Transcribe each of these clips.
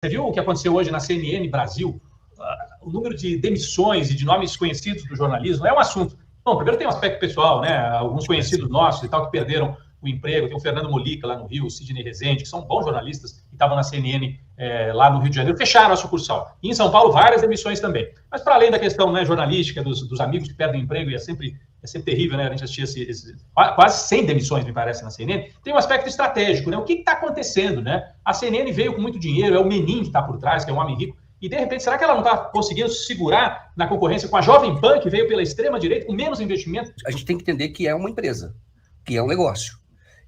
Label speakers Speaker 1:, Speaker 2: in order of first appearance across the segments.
Speaker 1: Você viu o que aconteceu hoje na CNN Brasil? O número de demissões e de nomes conhecidos do jornalismo é um assunto. Bom, primeiro tem um aspecto pessoal, né? Alguns conhecidos nossos e tal que perderam o emprego. Tem o Fernando Molica lá no Rio, o Sidney Rezende, que são bons jornalistas e estavam na CNN lá no Rio de Janeiro, fecharam a sucursal. E em São Paulo, várias demissões também. Mas para além da questão, né, jornalística, dos amigos que perdem o emprego, e é sempre terrível, né? A gente assistia quase 100 demissões, me parece, na CNN. Tem um aspecto estratégico, né? O que está acontecendo, né? A CNN veio com muito dinheiro, é o Menin que está por trás, que é um homem rico. E, de repente, será que ela não está conseguindo se segurar na concorrência com a Jovem Pan, que veio pela extrema-direita, com menos investimento?
Speaker 2: A gente tem que entender que é uma empresa, que é um negócio.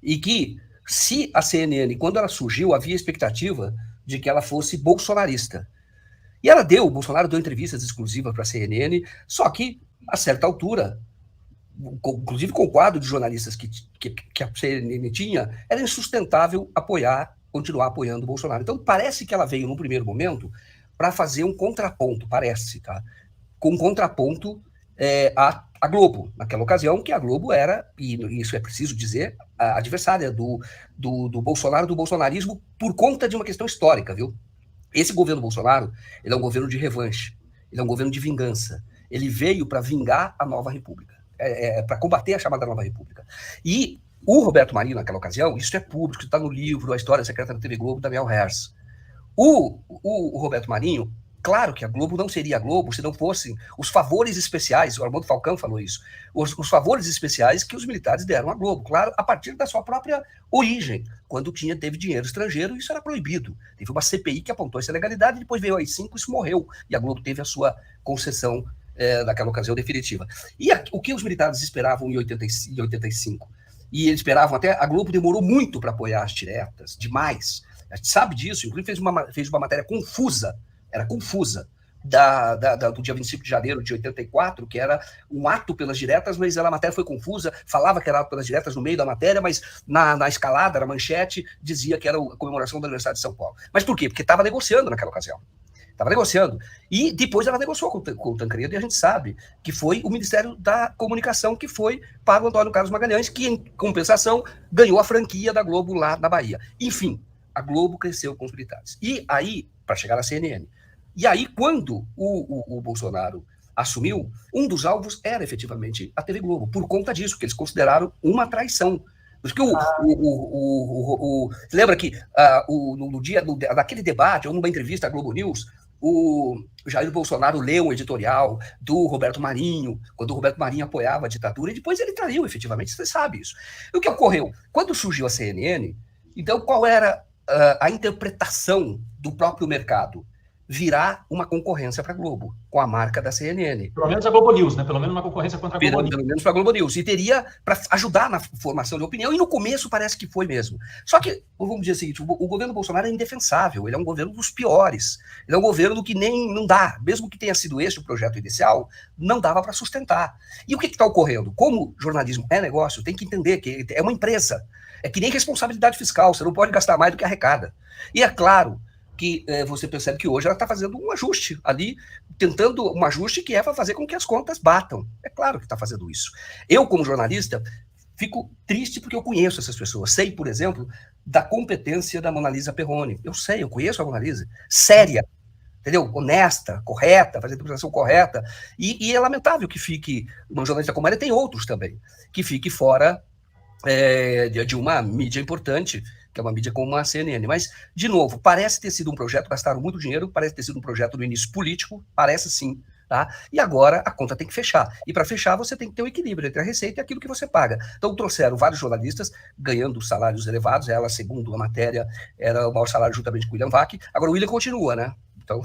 Speaker 2: E que, se a CNN, quando ela surgiu, havia expectativa de que ela fosse bolsonarista. E o Bolsonaro deu entrevistas exclusivas para a CNN, só que, a certa altura, inclusive com o quadro de jornalistas que a CNN tinha, era insustentável continuar apoiando o Bolsonaro. Então, parece que ela veio, no primeiro momento, para fazer um contraponto, parece, tá? Com um contraponto à Globo, naquela ocasião, que a Globo era, e isso é preciso dizer, a adversária do Bolsonaro, do bolsonarismo, por conta de uma questão histórica, viu? Esse governo Bolsonaro, ele é um governo de revanche, ele é um governo de vingança. Ele veio para vingar a Nova República, para combater a chamada Nova República. E o Roberto Marinho, naquela ocasião, isso é público, está no livro A História Secreta da TV Globo, da Mel Herz. O Roberto Marinho, claro que a Globo não seria a Globo se não fossem os favores especiais, o Armando Falcão falou isso, os favores especiais que os militares deram à Globo, claro, a partir da sua própria origem. Quando teve dinheiro estrangeiro, isso era proibido. Teve uma CPI que apontou essa ilegalidade, depois veio a AI-5, isso morreu, e a Globo teve a sua concessão naquela ocasião definitiva. E o que os militares esperavam em 85? E eles esperavam até, a Globo demorou muito para apoiar as diretas, demais. A gente sabe disso, inclusive fez uma matéria confusa, era confusa, do dia 25 de janeiro de 84, que era um ato pelas diretas, mas a matéria foi confusa, falava que era ato pelas diretas no meio da matéria, mas na escalada, na manchete, dizia que era a comemoração do aniversário de São Paulo. Mas por quê? Porque estava negociando naquela ocasião. Estava negociando. E depois ela negociou com o Tancredo, e a gente sabe que foi o Ministério da Comunicação que foi para o Antônio Carlos Magalhães, que, em compensação, ganhou a franquia da Globo lá na Bahia. Enfim, a Globo cresceu com os militares. E aí, para chegar na CNN. E aí, quando o Bolsonaro assumiu, um dos alvos era efetivamente a TV Globo, por conta disso, que eles consideraram uma traição. Porque você lembra que naquele debate, ou numa entrevista à Globo News, o Jair Bolsonaro leu um editorial do Roberto Marinho, quando o Roberto Marinho apoiava a ditadura, e depois ele traiu, efetivamente, você sabe isso. E o que ocorreu? Quando surgiu a CNN, então qual era a interpretação do próprio mercado? Virar uma concorrência para a Globo, com a marca da CNN.
Speaker 1: Pelo menos a Globo News, né? Pelo menos uma concorrência contra a Globo News.
Speaker 2: Pelo menos para a Globo News. E teria para ajudar na formação de opinião, e no começo parece que foi mesmo. Só que, vamos dizer o seguinte, o governo Bolsonaro é indefensável, ele é um governo dos piores, ele é um governo que não dá, mesmo que tenha sido esse o projeto inicial, não dava para sustentar. E o que está ocorrendo? Como jornalismo é negócio, tem que entender que é uma empresa. É que nem responsabilidade fiscal, você não pode gastar mais do que arrecada. E é claro que você percebe que hoje ela está fazendo um ajuste ali, tentando um ajuste que é para fazer com que as contas batam. É claro que está fazendo isso. Eu, como jornalista, fico triste porque eu conheço essas pessoas. Sei, por exemplo, da competência da Mona Lisa Perrone. Eu conheço a Mona Lisa. Séria, entendeu? Honesta, correta, fazer a interpretação correta. E é lamentável que fique, uma jornalista como ela, tem outros também, que fique fora de uma mídia importante, que é uma mídia como a CNN. Mas, de novo, parece ter sido um projeto, gastaram muito dinheiro, parece ter sido um projeto no início político, parece sim, tá? E agora a conta tem que fechar. E para fechar, você tem que ter um equilíbrio entre a receita e aquilo que você paga. Então, trouxeram vários jornalistas ganhando salários elevados, ela, segundo a matéria, era o maior salário juntamente com o William Vac. Agora, o William continua, né? Então,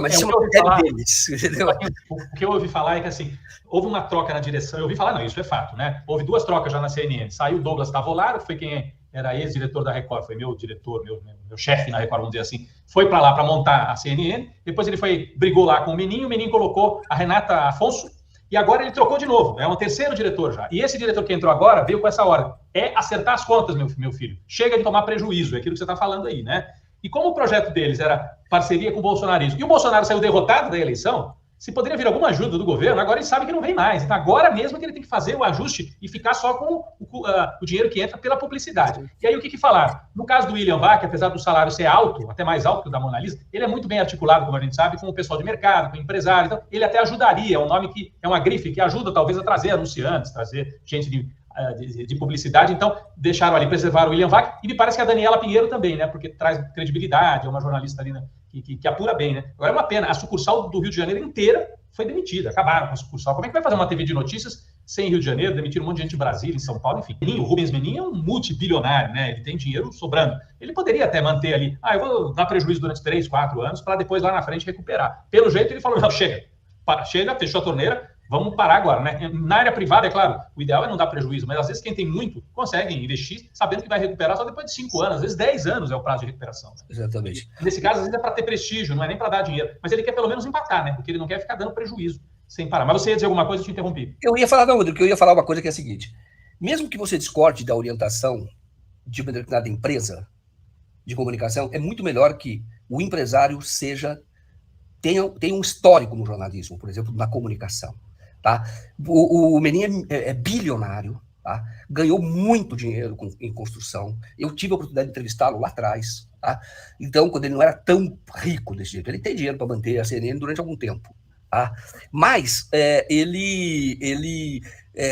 Speaker 2: mas isso é uma matéria deles, entendeu?
Speaker 1: O que eu ouvi falar é que, assim, houve uma troca na direção, eu ouvi falar, não, isso é fato, né? Houve 2 trocas já na CNN. Saiu o Douglas Tavolaro, que foi quem era ex-diretor da Record, foi meu diretor, meu chefe na Record, vamos dizer assim, foi para lá para montar a CNN, depois ele brigou lá com o Menin colocou a Renata Afonso, e agora ele trocou de novo, é um terceiro diretor já. E esse diretor que entrou agora veio com essa ordem, é acertar as contas, meu filho. Chega de tomar prejuízo, é aquilo que você está falando aí, né? E como o projeto deles era parceria com o bolsonarismo, e o Bolsonaro saiu derrotado da eleição, Se poderia vir alguma ajuda do governo, agora ele sabe que não vem mais. Então, agora mesmo que ele tem que fazer o ajuste e ficar só com o dinheiro que entra pela publicidade. E aí, o que falaram? No caso do William Vac, apesar do salário ser alto, até mais alto que o da Mona Lisa, ele é muito bem articulado, como a gente sabe, com o pessoal de mercado, com o empresário. Então, ele até ajudaria. É um nome que é uma grife que ajuda, talvez, a trazer anunciantes, trazer gente de publicidade. Então, deixaram ali, preservaram o William Vac. E me parece que a Daniela Pinheiro também, né? Porque traz credibilidade, é uma jornalista ali, né? Que apura bem, né? Agora é uma pena, a sucursal do Rio de Janeiro inteira foi demitida, acabaram com a sucursal. Como é que vai fazer uma TV de notícias sem Rio de Janeiro, demitir um monte de gente em Brasília, em São Paulo, enfim. O Rubens Menin é um multibilionário, né? Ele tem dinheiro sobrando. Ele poderia até manter ali, eu vou dar prejuízo durante 3, 4 anos para depois lá na frente recuperar. Pelo jeito ele falou, não, chega, fechou a torneira, vamos parar agora, né? Na área privada, é claro, o ideal é não dar prejuízo, mas às vezes quem tem muito consegue investir sabendo que vai recuperar só depois de 5 anos, às vezes 10 anos é o prazo de recuperação. Né?
Speaker 2: Exatamente.
Speaker 1: Nesse caso, às vezes é para ter prestígio, não é nem para dar dinheiro, mas ele quer pelo menos empatar, né? Porque ele não quer ficar dando prejuízo sem parar. Mas você ia dizer alguma coisa, eu te interrompi.
Speaker 2: Eu ia falar, não, Rodrigo, eu ia falar uma coisa que é a seguinte: mesmo que você discorde da orientação de uma determinada empresa de comunicação, é muito melhor que o empresário tenha um histórico no jornalismo, por exemplo, na comunicação. Tá? O Menin é bilionário, tá? Ganhou muito dinheiro em construção. Eu tive a oportunidade de entrevistá-lo lá atrás. Tá? Então, quando ele não era tão rico desse jeito, ele tem dinheiro para manter a CNN durante algum tempo. Tá? Mas ele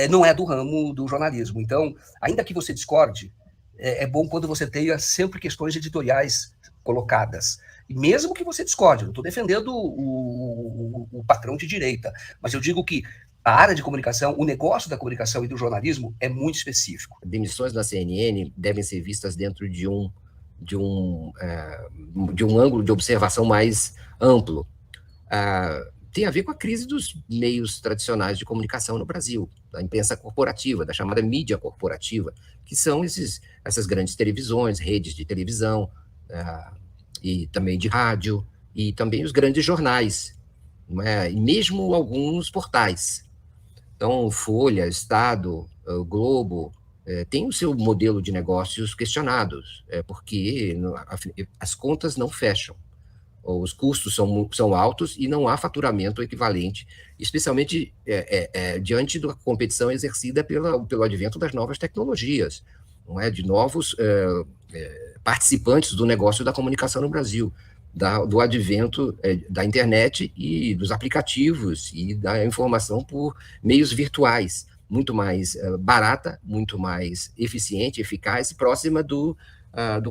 Speaker 2: não é do ramo do jornalismo. Então, ainda que você discorde, é bom quando você tenha sempre questões editoriais colocadas. E mesmo que você discorde, não estou defendendo o patrão de direita, mas eu digo que a área de comunicação, o negócio da comunicação e do jornalismo é muito específico.
Speaker 3: Demissões da CNN devem ser vistas dentro de um ângulo de observação mais amplo. Tem a ver com a crise dos meios tradicionais de comunicação no Brasil, da imprensa corporativa, da chamada mídia corporativa, que são essas grandes televisões, redes de televisão, e também de rádio, e também os grandes jornais, não é? E mesmo alguns portais. Então, Folha, Estado, Globo, tem o seu modelo de negócios questionados, porque as contas não fecham. Os custos são altos e não há faturamento equivalente, especialmente diante da competição exercida pelo advento das novas tecnologias, não é? De novos participantes do negócio da comunicação no Brasil, do advento da internet e dos aplicativos e da informação por meios virtuais, muito mais barata, muito mais eficiente, eficaz e próxima do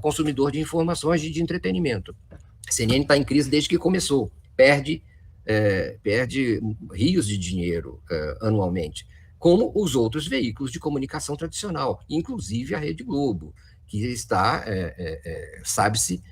Speaker 3: consumidor de informações e de entretenimento. A CNN está em crise desde que começou, perde rios de dinheiro anualmente, como os outros veículos de comunicação tradicional, inclusive a Rede Globo, que está, sabe-se,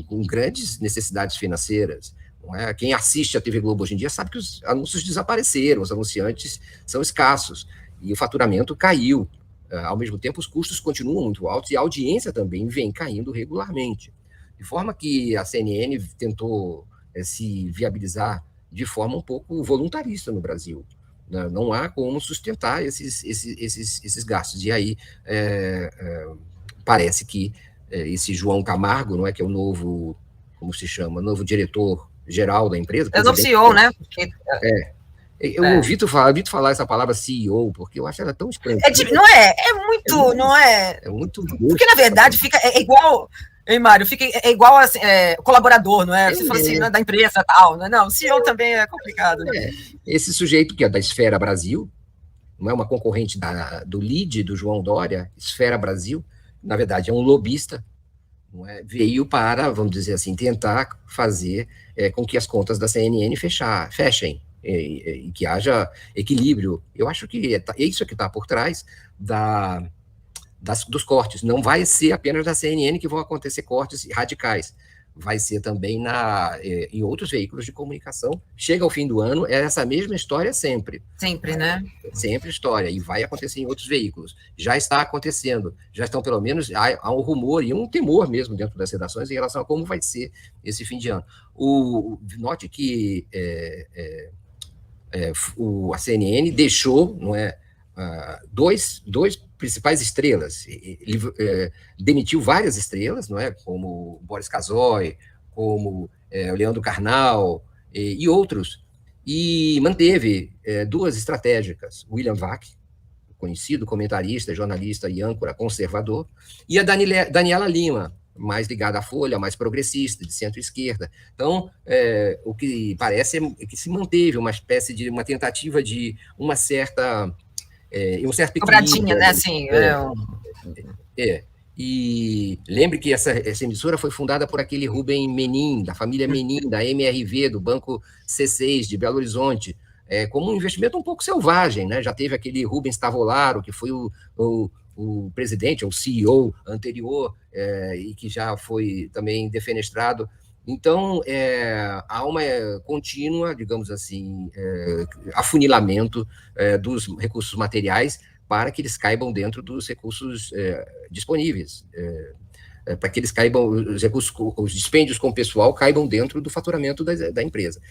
Speaker 3: com grandes necessidades financeiras. Não é? Quem assiste a TV Globo hoje em dia sabe que os anúncios desapareceram, os anunciantes são escassos, e o faturamento caiu. Ao mesmo tempo, os custos continuam muito altos e a audiência também vem caindo regularmente. De forma que a CNN tentou se viabilizar de forma um pouco voluntarista no Brasil. Não há como sustentar esses gastos. E aí parece que esse João Camargo, não é, que é o novo, como se chama, novo diretor-geral da empresa.
Speaker 4: É o novo CEO, né?
Speaker 3: Eu ouvi tu falar essa palavra CEO, porque eu acho ela tão estranha.
Speaker 4: Não é? É muito, não é?
Speaker 3: É muito.
Speaker 4: Porque, na verdade, é igual. Hein, Mário? É igual assim, colaborador, não é? Você fala assim, da empresa e tal. Não, CEO também é complicado. Né?
Speaker 3: Esse sujeito que é da Esfera Brasil, não é uma concorrente do LIDE, do João Dória, Esfera Brasil, na verdade é um lobista, não é? Veio para, vamos dizer assim, tentar fazer com que as contas da CNN fechem e que haja equilíbrio. Eu acho que é isso que está por trás dos cortes. Não vai ser apenas da CNN que vão acontecer cortes radicais. Vai ser também em outros veículos de comunicação. Chega ao fim do ano, é essa mesma história sempre.
Speaker 4: Sempre, né?
Speaker 3: Sempre história. E vai acontecer em outros veículos. Já está acontecendo. Já estão, pelo menos, há um rumor e um temor mesmo dentro das redações em relação a como vai ser esse fim de ano. Note que a CNN deixou, não é, dois principais estrelas. Ele demitiu várias estrelas, não é? Como Boris Casoy, como o Leandro Carnal, e outros, e manteve duas estratégicas, William Vac, conhecido comentarista, jornalista e âncora conservador, e a Daniela Lima, mais ligada à Folha, mais progressista, de centro-esquerda. Então, o que parece é que se manteve uma espécie de uma tentativa de uma certa um certo
Speaker 4: equilíbrio, né? Assim,
Speaker 3: E lembre que essa emissora foi fundada por aquele Rubem Menin, da família Menin, da MRV, do Banco C6 de Belo Horizonte, como um investimento um pouco selvagem, né? Já teve aquele Rubens Tavolaro, que foi o presidente, o CEO anterior, e que já foi também defenestrado. Então, há uma contínua, digamos assim, afunilamento dos recursos materiais para que eles caibam dentro dos recursos disponíveis, para que eles caibam, os dispêndios com o pessoal caibam dentro do faturamento da empresa.